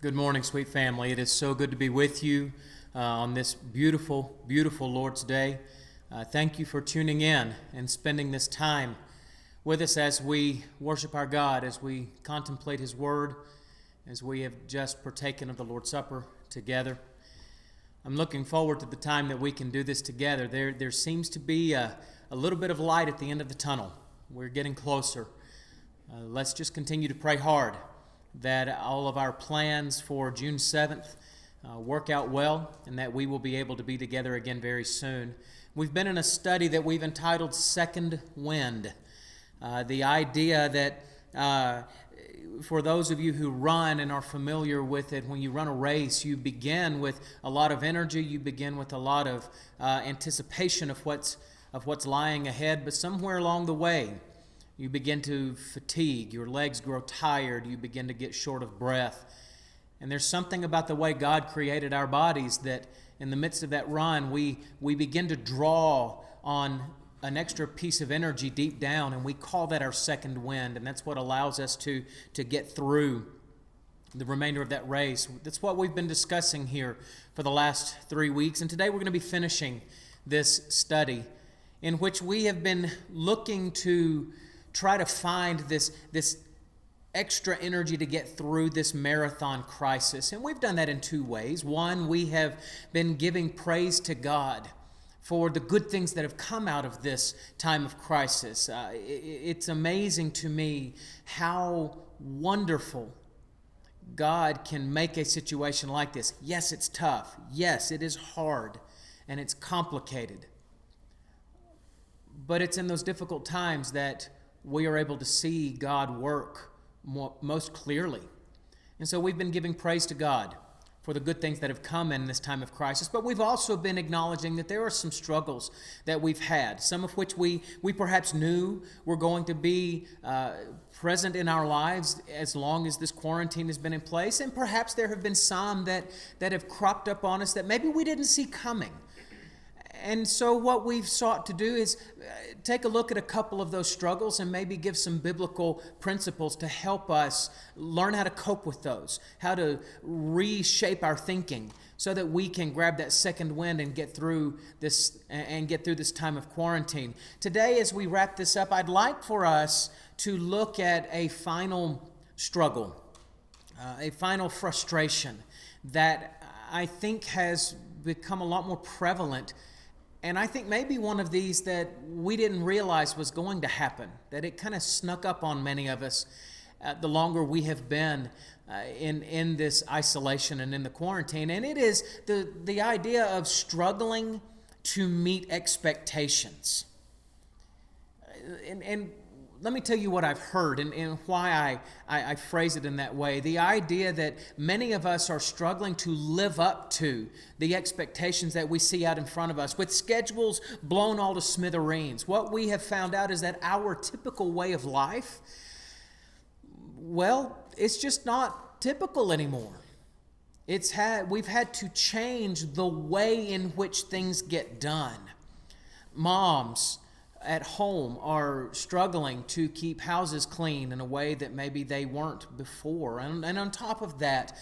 Good morning, sweet family. It is so good to be with you on this beautiful, beautiful Lord's Day. Thank you for tuning in and spending this time with us as we worship our God, as we contemplate His Word, as we have just partaken of the Lord's Supper together. I'm looking forward to the time that we can do this together. There seems to be a little bit of light at the end of the tunnel. We're getting closer. Let's just continue to pray hard that all of our plans for June 7th work out well and that we will be able to be together again very soon. We've been in a study that we've entitled Second Wind. The idea that for those of you who run and are familiar with it, when you run a race, you begin with a lot of energy, you begin with a lot of anticipation of what's lying ahead, but somewhere along the way, you begin to fatigue, your legs grow tired, you begin to get short of breath. And there's something about the way God created our bodies that in the midst of that run, we begin to draw on an extra piece of energy deep down, and we call that our second wind, and that's what allows us to get through the remainder of that race. That's what we've been discussing here for the last 3 weeks, and today we're going to be finishing this study in which we have been looking to try to find this extra energy to get through this marathon crisis. And we've done that in two ways. One, we have been giving praise to God for the good things that have come out of this time of crisis. It's amazing to me how wonderful God can make a situation like this. Yes, it's tough. Yes, it is hard and it's complicated. But it's in those difficult times that we are able to see God work most clearly. And so we've been giving praise to God for the good things that have come in this time of crisis, but we've also been acknowledging that there are some struggles that we've had, some of which we perhaps knew were going to be present in our lives as long as this quarantine has been in place, and perhaps there have been some that have cropped up on us that maybe we didn't see coming. And so what we've sought to do is take a look at a couple of those struggles and maybe give some biblical principles to help us learn how to cope with those, how to reshape our thinking so that we can grab that second wind and get through this time of quarantine. Today, as we wrap this up, I'd like for us to look at a final struggle, a final frustration that I think has become a lot more prevalent. And I think maybe one of these that we didn't realize was going to happen, that it kind of snuck up on many of us the longer we have been in this isolation and in the quarantine. And it is the idea of struggling to meet expectations. And let me tell you what I've heard and why I phrase it in that way. The idea that many of us are struggling to live up to the expectations that we see out in front of us, with schedules blown all to smithereens. What we have found out is that our typical way of life, well, it's just not typical anymore. We've had to change the way in which things get done. Moms at home are struggling to keep houses clean in a way that maybe they weren't before. And on top of that,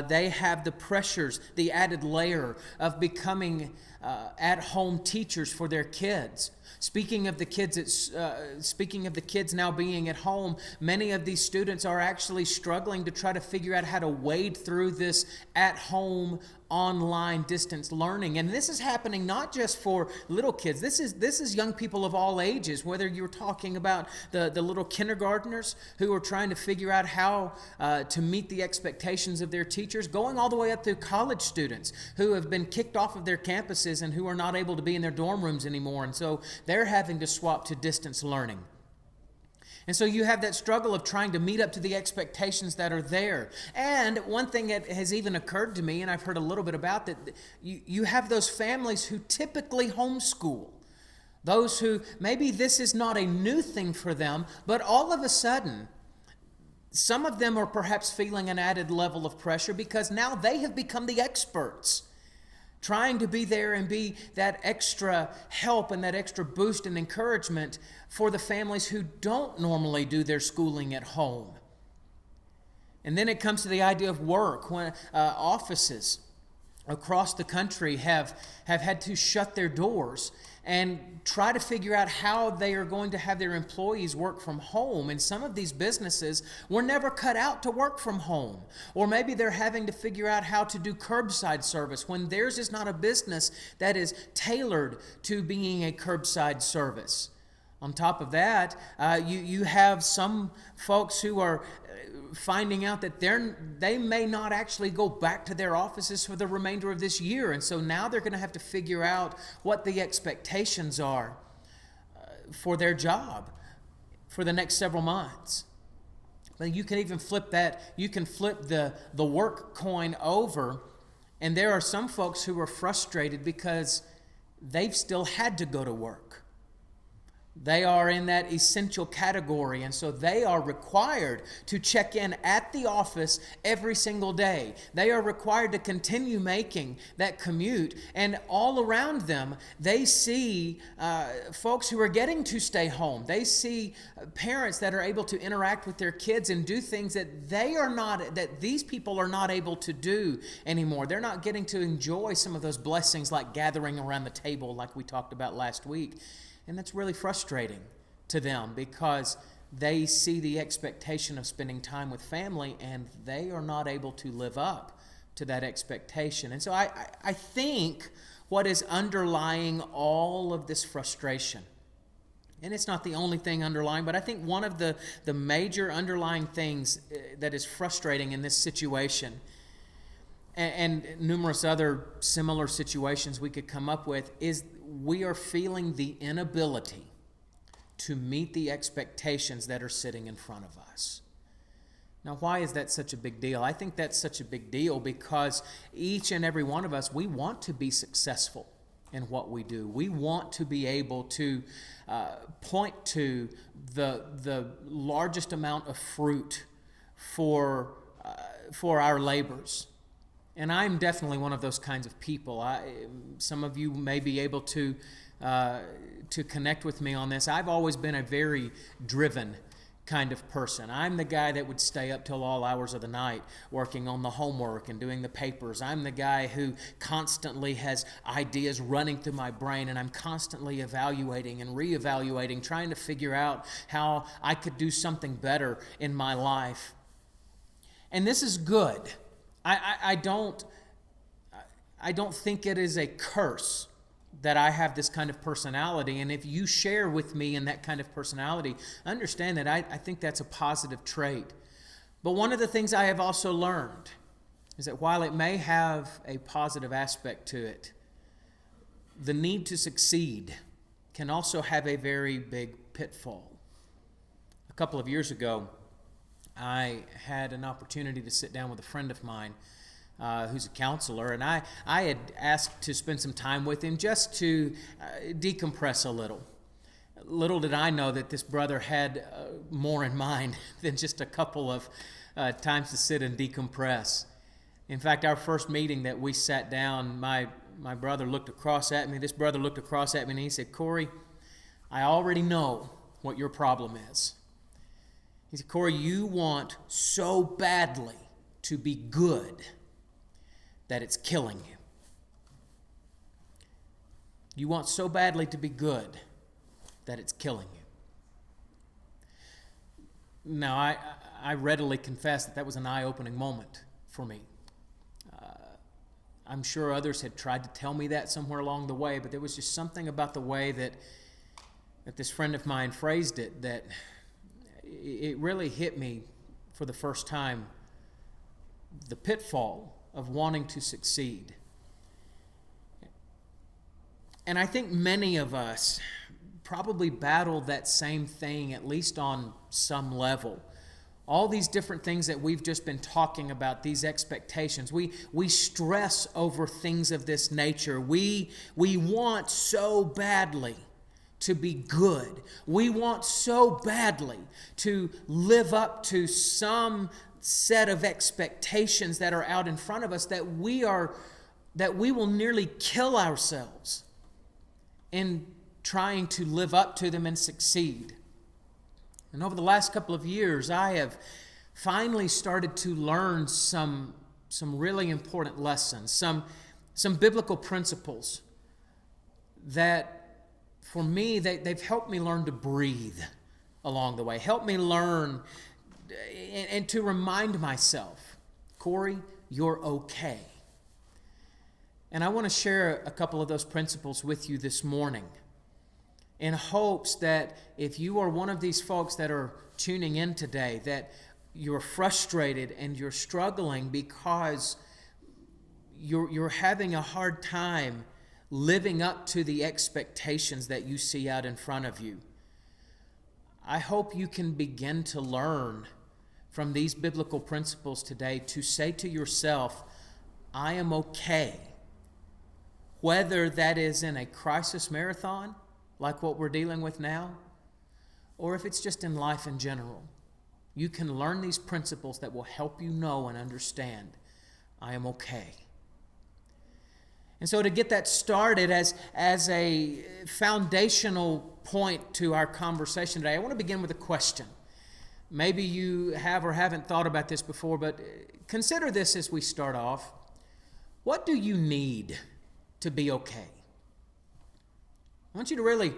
they have the pressures, the added layer of becoming at-home teachers for their kids. Speaking of the kids now being at home, many of these students are actually struggling to try to figure out how to wade through this at-home online distance learning. And this is happening not just for little kids. This is young people of all ages, whether you're talking about the little kindergartners who are trying to figure out how to meet the expectations of their teachers, going all the way up to college students who have been kicked off of their campuses and who are not able to be in their dorm rooms anymore. And so they're having to swap to distance learning. And so you have that struggle of trying to meet up to the expectations that are there. And one thing that has even occurred to me, and I've heard a little bit about that, you have those families who typically homeschool. Those who, maybe this is not a new thing for them, but all of a sudden, some of them are perhaps feeling an added level of pressure because now they have become the experts, trying to be there and be that extra help and that extra boost and encouragement for the families who don't normally do their schooling at home. And then it comes to the idea of work, when offices across the country have had to shut their doors and try to figure out how they are going to have their employees work from home. And some of these businesses were never cut out to work from home. Or maybe they're having to figure out how to do curbside service when theirs is not a business that is tailored to being a curbside service. On top of that, you have some folks who are finding out that they may not actually go back to their offices for the remainder of this year. And so now they're going to have to figure out what the expectations are for their job for the next several months. But you can even flip that. You can flip the work coin over, and there are some folks who are frustrated because they've still had to go to work. They are in that essential category, and so they are required to check in at the office every single day. They are required to continue making that commute, and all around them, they see folks who are getting to stay home. They see parents that are able to interact with their kids and do things that these people are not able to do anymore. They're not getting to enjoy some of those blessings like gathering around the table like we talked about last week. And that's really frustrating to them because they see the expectation of spending time with family and they are not able to live up to that expectation. And so I think what is underlying all of this frustration, and it's not the only thing underlying, but I think one of the major underlying things that is frustrating in this situation, and numerous other similar situations we could come up with, is we are feeling the inability to meet the expectations that are sitting in front of us. Now, why is that such a big deal? I think that's such a big deal because each and every one of us, we want to be successful in what we do. We want to be able to point to the largest amount of fruit for our labors. And I'm definitely one of those kinds of people. Some of you may be able to connect with me on this. I've always been a very driven kind of person. I'm the guy that would stay up till all hours of the night working on the homework and doing the papers. I'm the guy who constantly has ideas running through my brain, and I'm constantly evaluating and reevaluating, trying to figure out how I could do something better in my life. And this is good. I don't think it is a curse that I have this kind of personality. And if you share with me in that kind of personality, understand that I think that's a positive trait. But one of the things I have also learned is that while it may have a positive aspect to it, the need to succeed can also have a very big pitfall. A couple of years ago, I had an opportunity to sit down with a friend of mine who's a counselor, and I had asked to spend some time with him just to decompress a little. Little did I know that this brother had more in mind than just a couple of times to sit and decompress. In fact, our first meeting that we sat down, my brother looked across at me, this brother looked across at me, and he said, "Cory, I already know what your problem is." He said, "Cory, you want so badly to be good that it's killing you. You want so badly to be good that it's killing you." Now, I readily confess that was an eye-opening moment for me. I'm sure others had tried to tell me that somewhere along the way, but there was just something about the way that this friend of mine phrased it that it really hit me for the first time, the pitfall of wanting to succeed. And I think many of us probably battle that same thing, at least on some level. All these different things that we've just been talking about, these expectations, we stress over things of this nature. We want so badly to be good. We want so badly to live up to some set of expectations that are out in front of us that we will nearly kill ourselves in trying to live up to them and succeed. And over the last couple of years, I have finally started to learn some really important lessons, some biblical principles that, for me, they've helped me learn to breathe along the way, helped me learn and to remind myself, Cory, you're okay. And I want to share a couple of those principles with you this morning in hopes that if you are one of these folks that are tuning in today, that you're frustrated and you're struggling because you're having a hard time living up to the expectations that you see out in front of you. I hope you can begin to learn from these biblical principles today to say to yourself, I am okay. Whether that is in a crisis marathon, like what we're dealing with now, or if it's just in life in general, you can learn these principles that will help you know and understand, I am okay. And so to get that started as a foundational point to our conversation today, I want to begin with a question. Maybe you have or haven't thought about this before, but consider this as we start off. What do you need to be okay? I want you to really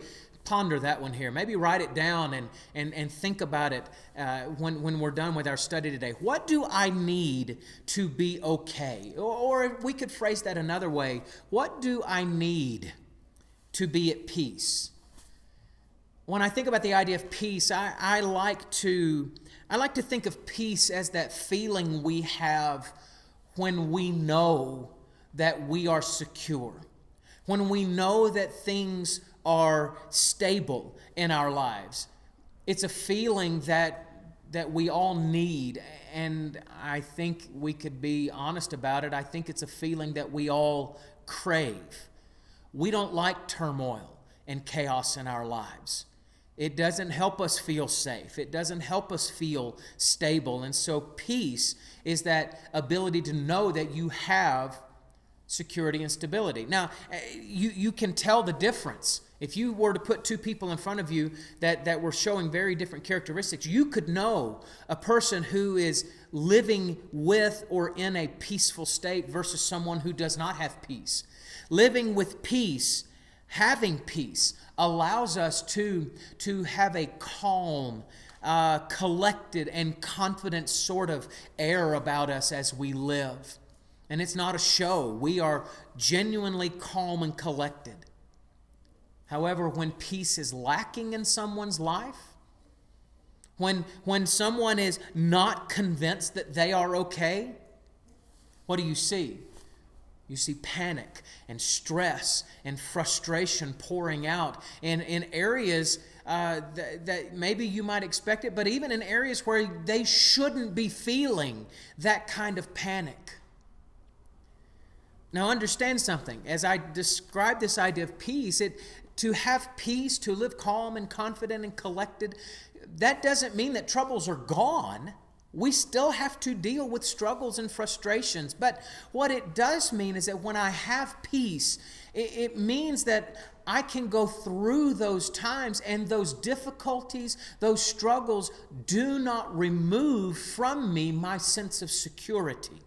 ponder that one here. Maybe write it down and think about it when we're done with our study today. What do I need to be okay? Or we could phrase that another way. What do I need to be at peace? When I think about the idea of peace, I like to think of peace as that feeling we have when we know that we are secure, when we know that things are stable in our lives. It's a feeling that we all need, and I think we could be honest about it. I think it's a feeling that we all crave. We don't like turmoil and chaos in our lives. It doesn't help us feel safe. It doesn't help us feel stable. And so peace is that ability to know that you have security and stability. Now, you can tell the difference. If you were to put two people in front of you that were showing very different characteristics, you could know a person who is living with or in a peaceful state versus someone who does not have peace. Living with peace, having peace, allows us to have a calm, collected, and confident sort of air about us as we live. And it's not a show. We are genuinely calm and collected. However, when peace is lacking in someone's life, when someone is not convinced that they are okay, what do you see? You see panic and stress and frustration pouring out in areas that maybe you might expect it, but even in areas where they shouldn't be feeling that kind of panic. Now understand something. As I describe this idea of peace, to have peace, to live calm and confident and collected, that doesn't mean that troubles are gone. We still have to deal with struggles and frustrations. But what it does mean is that when I have peace, it means that I can go through those times, and those difficulties, those struggles do not remove from me my sense of security.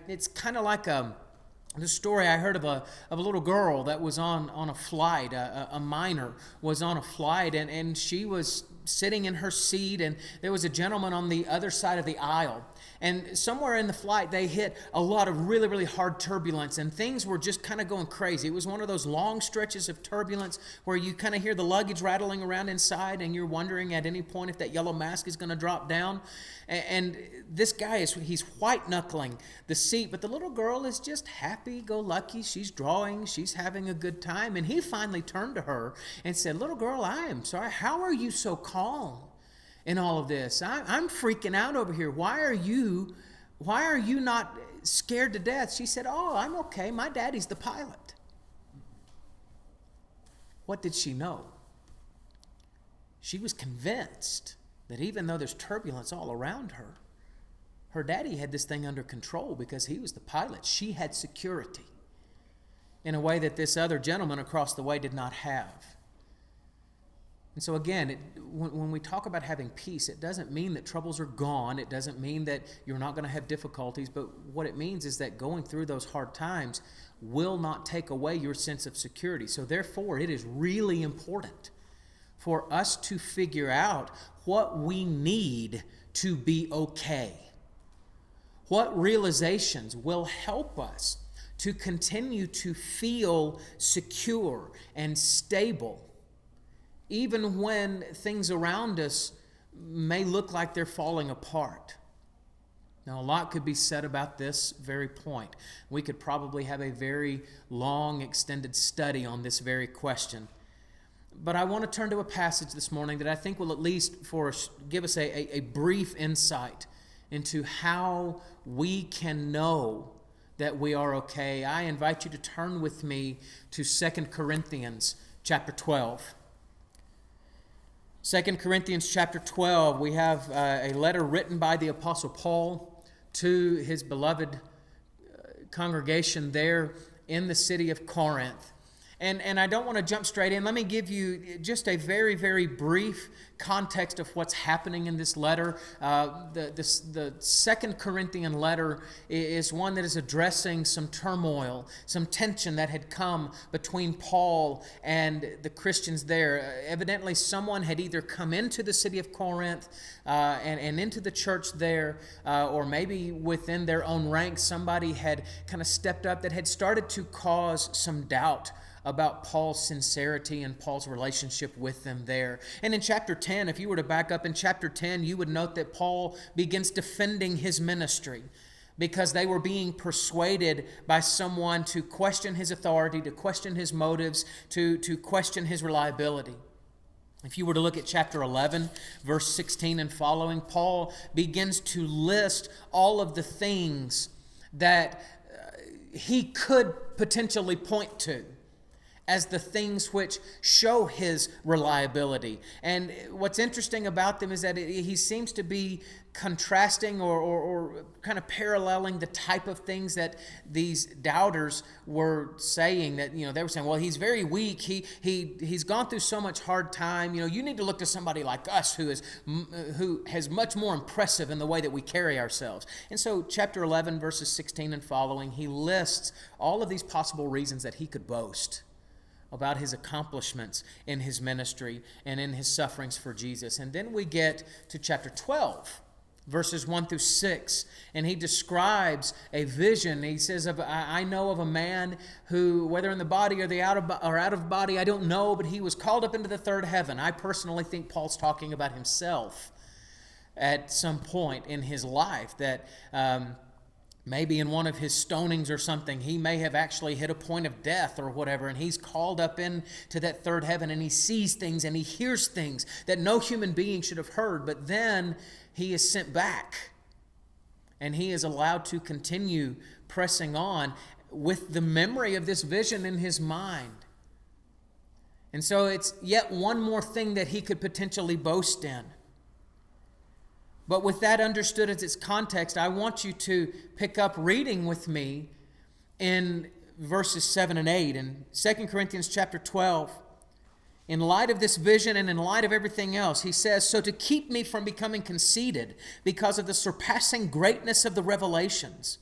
It's kind of like the story I heard of a little girl that was on a flight. A minor was on a flight, and she was sitting in her seat, and there was a gentleman on the other side of the aisle. And somewhere in the flight, they hit a lot of really, really hard turbulence, and things were just kind of going crazy. It was one of those long stretches of turbulence where you kind of hear the luggage rattling around inside, and you're wondering at any point if that yellow mask is going to drop down. And this guy he's white-knuckling the seat, but the little girl is just happy-go-lucky. She's drawing. She's having a good time. And he finally turned to her and said, "Little girl, I am sorry. How are you so calm in all of this? I'm freaking out over here. Why are you not scared to death?" She said, "Oh, I'm okay. My daddy's the pilot." What did she know? She was convinced that even though there's turbulence all around her, her daddy had this thing under control because he was the pilot. She had security in a way that this other gentleman across the way did not have. And so again, when we talk about having peace, it doesn't mean that troubles are gone. It doesn't mean that you're not going to have difficulties. But what it means is that going through those hard times will not take away your sense of security. So therefore, it is really important for us to figure out what we need to be okay. What realizations will help us to continue to feel secure and stable, even when things around us may look like they're falling apart. Now, a lot could be said about this very point. We could probably have a very long, extended study on this very question. But I want to turn to a passage this morning that I think will at least give us a brief insight into how we can know that we are okay. I invite you to turn with me to 2 Corinthians chapter 12. 2 Corinthians chapter 12, we have a letter written by the Apostle Paul to his beloved congregation there in the city of Corinth. And I don't want to jump straight in. Let me give you just a very, very brief context of what's happening in this letter. The 2 Corinthian letter is one that is addressing some turmoil, some tension that had come between Paul and the Christians there. Evidently, someone had either come into the city of Corinth and into the church there, or maybe within their own ranks, somebody had kind of stepped up that had started to cause some doubt about Paul's sincerity and Paul's relationship with them there. And in chapter 10, if you were to back up in chapter 10, you would note that Paul begins defending his ministry because they were being persuaded by someone to question his authority, to question his motives, to question his reliability. If you were to look at chapter 11, verse 16 and following, Paul begins to list all of the things that he could potentially point to as the things which show his reliability. And what's interesting about them is that he seems to be contrasting or kind of paralleling the type of things that these doubters were saying. That, they were saying, well, he's very weak. He's gone through so much hard time. You need to look to somebody like us who has much more impressive in the way that we carry ourselves. And so chapter 11, verses 16 and following, he lists all of these possible reasons that he could boast about his accomplishments in his ministry and in his sufferings for Jesus. And then we get to chapter 12, verses 1 through 6, and he describes a vision. He says, I know of a man who, whether in the body or out of body, I don't know, but he was called up into the third heaven. I personally think Paul's talking about himself at some point in his life, that maybe in one of his stonings or something, he may have actually hit a point of death or whatever, and he's called up into that third heaven, and he sees things and he hears things that no human being should have heard. But then he is sent back, and he is allowed to continue pressing on with the memory of this vision in his mind. And so it's yet one more thing that he could potentially boast in. But with that understood as its context, I want you to pick up reading with me in verses 7 and 8 in 2 Corinthians chapter 12. In light of this vision and in light of everything else, he says, so to keep me from becoming conceited because of the surpassing greatness of the revelations,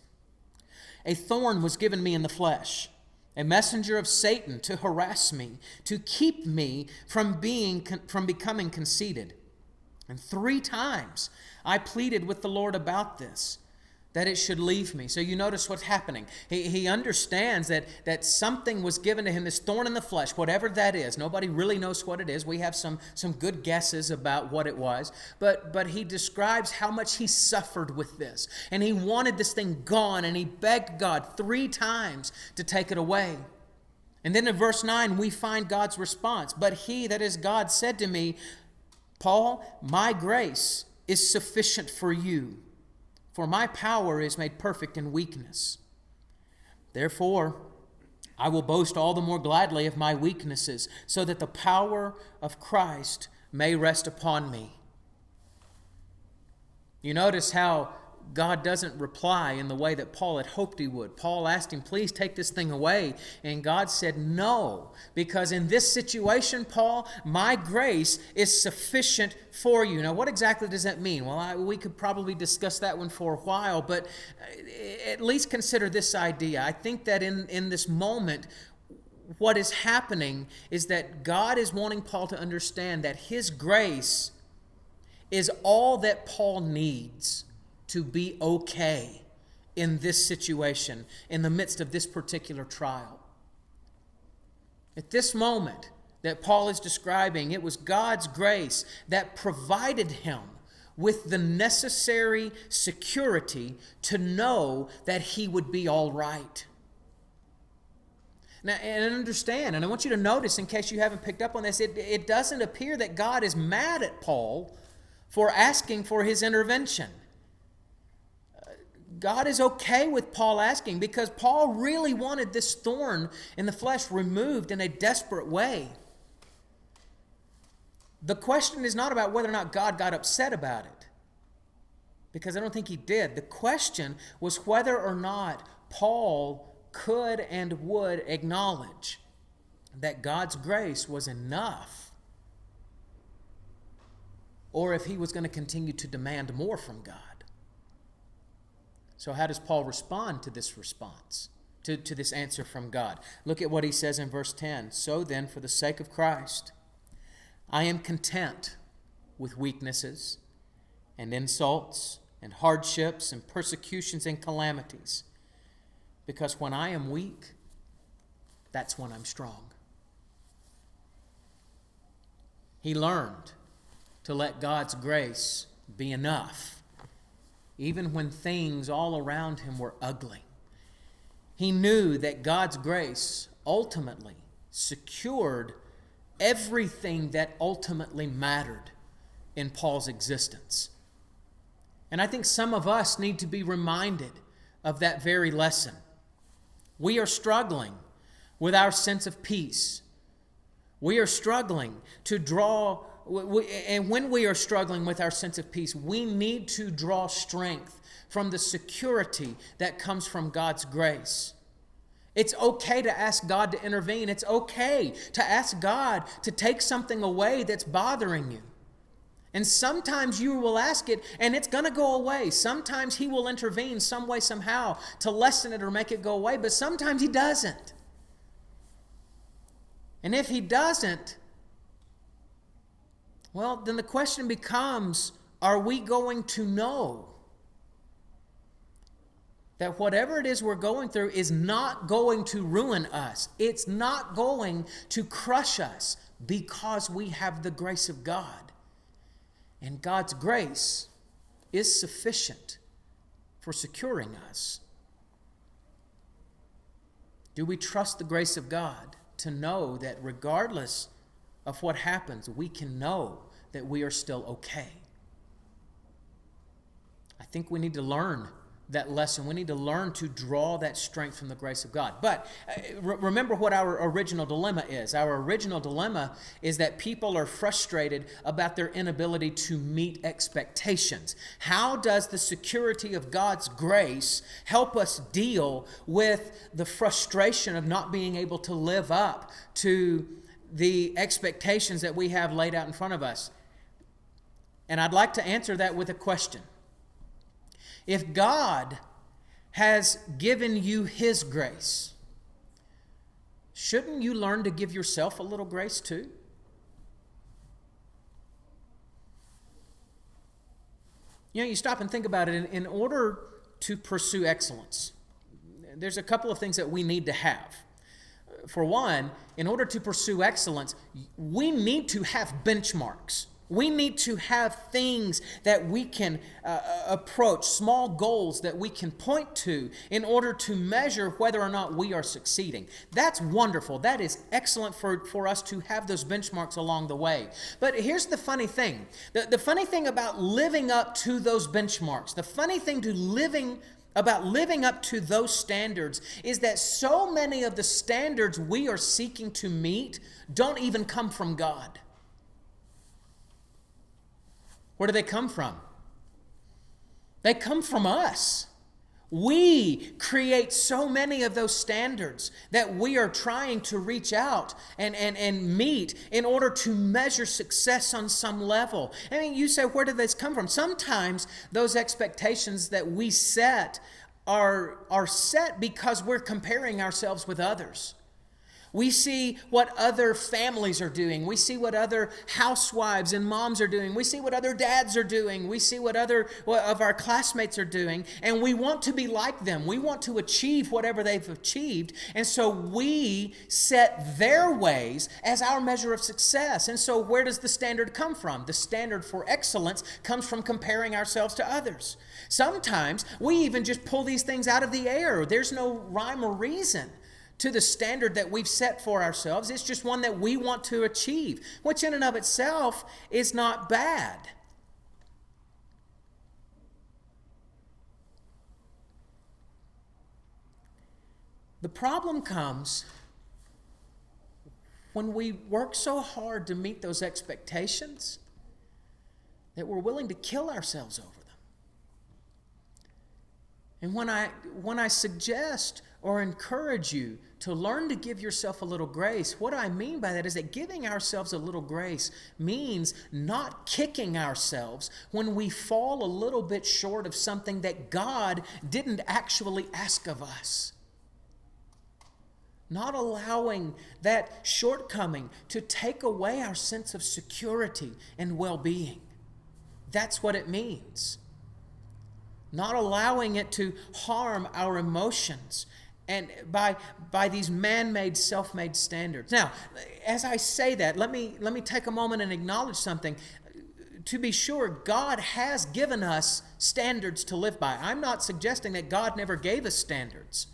a thorn was given me in the flesh, a messenger of Satan to harass me, to keep me from becoming conceited. And 3 times I pleaded with the Lord about this, that it should leave me. So you notice what's happening. He understands that something was given to him, this thorn in the flesh, whatever that is. Nobody really knows what it is. We have some good guesses about what it was. But he describes how much he suffered with this. And he wanted this thing gone, and he begged God 3 times to take it away. And then in verse 9, we find God's response. But he, that is God, said to me, Paul, my grace is sufficient for you, for my power is made perfect in weakness. Therefore, I will boast all the more gladly of my weaknesses, so that the power of Christ may rest upon me. You notice how God doesn't reply in the way that Paul had hoped he would. Paul asked him, please take this thing away. And God said, no, because in this situation, Paul, my grace is sufficient for you. Now, what exactly does that mean? Well, we could probably discuss that one for a while, but at least consider this idea. I think that in this moment, what is happening is that God is wanting Paul to understand that his grace is all that Paul needs to be okay in this situation, in the midst of this particular trial. At this moment that Paul is describing, it was God's grace that provided him with the necessary security to know that he would be all right. Now, and understand, and I want you to notice, in case you haven't picked up on this, it doesn't appear that God is mad at Paul for asking for his intervention. God is okay with Paul asking because Paul really wanted this thorn in the flesh removed in a desperate way. The question is not about whether or not God got upset about it, because I don't think he did. The question was whether or not Paul could and would acknowledge that God's grace was enough, or if he was going to continue to demand more from God. So how does Paul respond to this response, to this answer from God? Look at what he says in verse 10. So then, for the sake of Christ, I am content with weaknesses and insults and hardships and persecutions and calamities, because when I am weak, that's when I'm strong. He learned to let God's grace be enough, even when things all around him were ugly. He knew that God's grace ultimately secured everything that ultimately mattered in Paul's existence. And I think some of us need to be reminded of that very lesson. We are struggling with our sense of peace. We are struggling to draw, and when we are struggling with our sense of peace, we need to draw strength from the security that comes from God's grace. It's okay to ask God to intervene. It's okay to ask God to take something away that's bothering you. And sometimes you will ask it and it's going to go away. Sometimes he will intervene some way, somehow to lessen it or make it go away, but sometimes he doesn't. And if he doesn't, well, then the question becomes, are we going to know that whatever it is we're going through is not going to ruin us? It's not going to crush us because we have the grace of God. And God's grace is sufficient for securing us. Do we trust the grace of God to know that regardless of what happens, we can know that we are still okay? I think we need to learn that lesson. We need to learn to draw that strength from the grace of God. But remember what our original dilemma is. Our original dilemma is that people are frustrated about their inability to meet expectations. How does the security of God's grace help us deal with the frustration of not being able to live up to the expectations that we have laid out in front of us? And I'd like to answer that with a question. If God has given you His grace, shouldn't you learn to give yourself a little grace too? You know, you stop and think about it. In order to pursue excellence, there's a couple of things that we need to have. For one, in order to pursue excellence, we need to have benchmarks. We need to have things that we can approach, small goals that we can point to in order to measure whether or not we are succeeding. That's wonderful. That is excellent for us to have those benchmarks along the way. But here's the funny thing. The funny thing about living up to those benchmarks, the funny thing about living up to those standards is that so many of the standards we are seeking to meet don't even come from God. Where do they come from? They come from us. We create so many of those standards that we are trying to reach out and meet in order to measure success on some level. I mean, you say, where did this come from? Sometimes those expectations that we set are set because we're comparing ourselves with others. We see what other families are doing. We see what other housewives and moms are doing. We see what other dads are doing. We see what of our classmates are doing. And we want to be like them. We want to achieve whatever they've achieved. And so we set their ways as our measure of success. And so where does the standard come from? The standard for excellence comes from comparing ourselves to others. Sometimes we even just pull these things out of the air. There's no rhyme or reason to the standard that we've set for ourselves. It's just one that we want to achieve, which in and of itself is not bad. The problem comes when we work so hard to meet those expectations that we're willing to kill ourselves over them. And when I suggest or encourage you to learn to give yourself a little grace, what I mean by that is that giving ourselves a little grace means not kicking ourselves when we fall a little bit short of something that God didn't actually ask of us. Not allowing that shortcoming to take away our sense of security and well-being. That's what it means. Not allowing it to harm our emotions and by these man-made, self-made standards. Now, as I say that, let me take a moment and acknowledge something. To be sure, God has given us standards to live by. I'm not suggesting that God never gave us standards.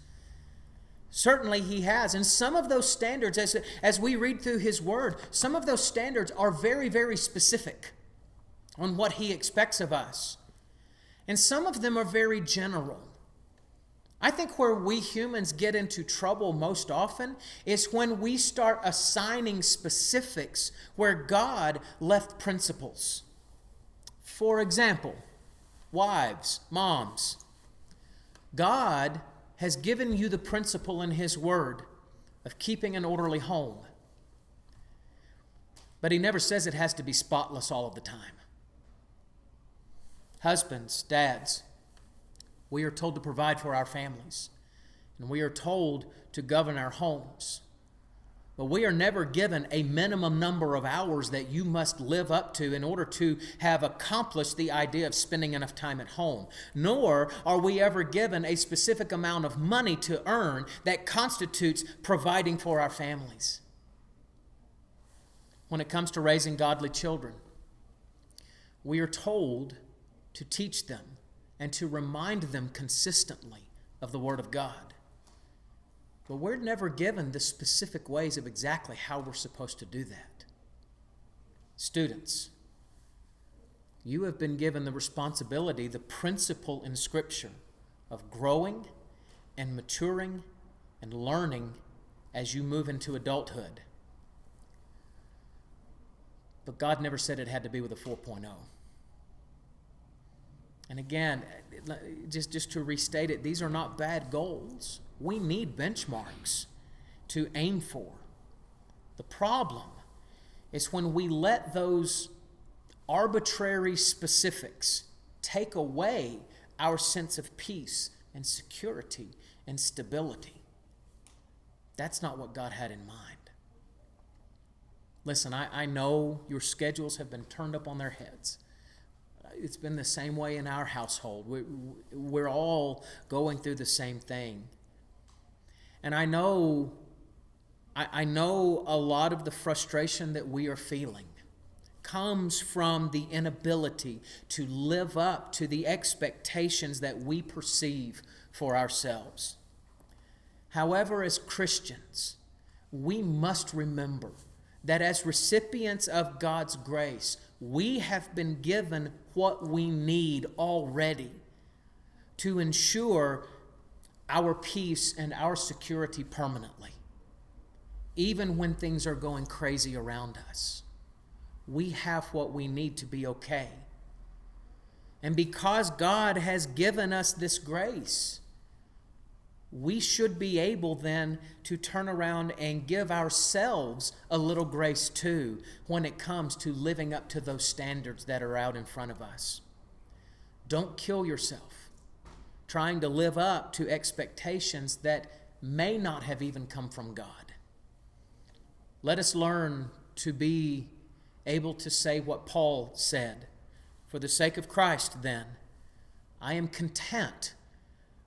Certainly He has. And some of those standards, as we read through His Word, some of those standards are very, very specific on what He expects of us. And some of them are very general. I think where we humans get into trouble most often is when we start assigning specifics where God left principles. For example, wives, moms, God has given you the principle in His Word of keeping an orderly home. But He never says it has to be spotless all of the time. Husbands, dads, we are told to provide for our families, and we are told to govern our homes. But we are never given a minimum number of hours that you must live up to in order to have accomplished the idea of spending enough time at home. Nor are we ever given a specific amount of money to earn that constitutes providing for our families. When it comes to raising godly children, we are told to teach them and to remind them consistently of the Word of God. But we're never given the specific ways of exactly how we're supposed to do that. Students, you have been given the responsibility, the principle in Scripture of growing and maturing and learning as you move into adulthood. But God never said it had to be with a 4.0. And again, just to restate it, these are not bad goals. We need benchmarks to aim for. The problem is when we let those arbitrary specifics take away our sense of peace and security and stability. That's not what God had in mind. Listen, I know your schedules have been turned up on their heads. It's been the same way in our household. We're all going through the same thing. And I know a lot of the frustration that we are feeling comes from the inability to live up to the expectations that we perceive for ourselves. However, as Christians, we must remember that as recipients of God's grace, we have been given what we need already to ensure our peace and our security permanently. Even when things are going crazy around us, we have what we need to be okay. And because God has given us this grace, we should be able then to turn around and give ourselves a little grace too when it comes to living up to those standards that are out in front of us. Don't kill yourself trying to live up to expectations that may not have even come from God. Let us learn to be able to say what Paul said. For the sake of Christ, then, I am content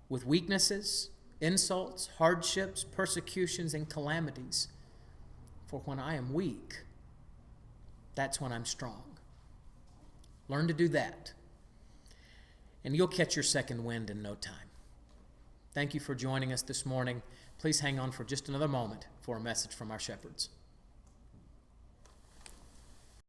with weaknesses, insults, hardships, persecutions, and calamities. For when I am weak, that's when I'm strong. Learn to do that, and you'll catch your second wind in no time. Thank you for joining us this morning. Please hang on for just another moment for a message from our shepherds.